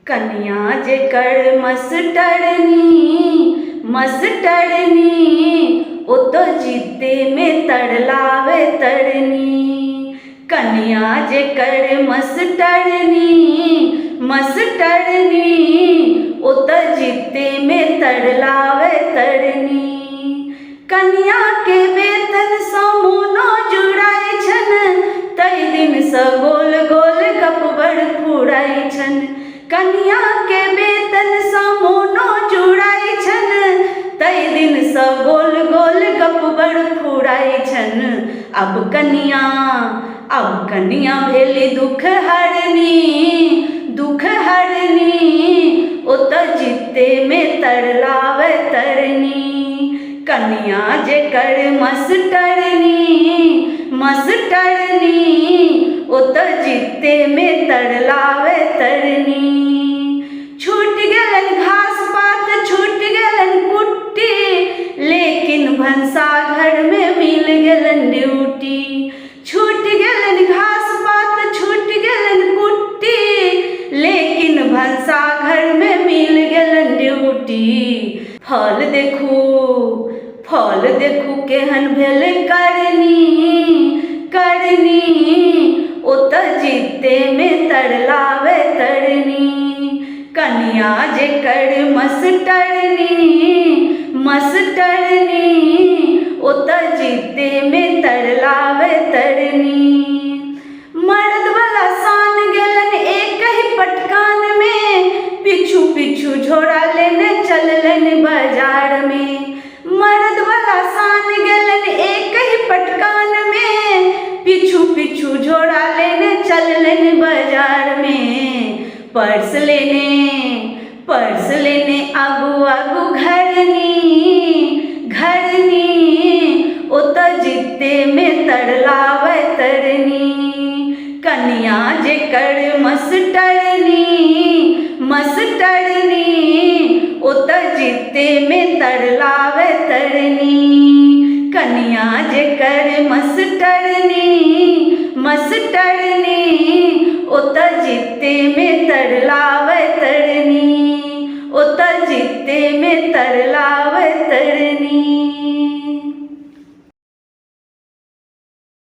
कन्या जेकर मस्टरनी ओ तो जीते में तड़लावे तरनी। कन्या जेकर मस्टरनी ओ तो जीते में तड़लावे तरनी। कन्या के वेतन समूनो जुड़ाई छन तई दिन स गोल गोल गप बड़ फुड़ाई छन। कन्या के वेतन समूनो जुड़ाई छन तई दिन स गोल गोल गप बड़ फुड़ाई छन। अब कन्या भेली दुख हरनी ओ तो जीते में तड़लावे तरनी। कन्या जेकर मस्टरनी ओ तो जीते में तड़लावे तरनी। छूट गेलन घास पात छूट गेलन कुट्टी लेकिन भंसा घर में मिल गेलन ड्यूटी। छूट गेलन घास पात छूट गेलन कुट्टी लेकिन भंसा घर में मिल गेलन ड्यूटी। फल देखू केहन भेल करनी ओ तो जीते में तड़लावे तरनी। कन्या जेकर मस्टरनी ओ तो जीते में तड़लावे तरनी। मर्द वाला सान गेलन एक ही पटकान में पिछू पिछू झोरा लेने चललन बाजार में। मर्द वाला सान गेलन एक ही पटकान में पिछू पिछू झोरा लेने चललन बाजार में। पर्स लेने आगू आगू घरनी ओ तो जीते में तड़लावे तरनी। कन्या जेकर मस्टरनी ओ तो जीते में तड़लावे तरनी। कन्या जेकर मस्टरनी ओ तो जीते में तड़लावे तरनी। ओ तो जीते में तड़लावे तरनी।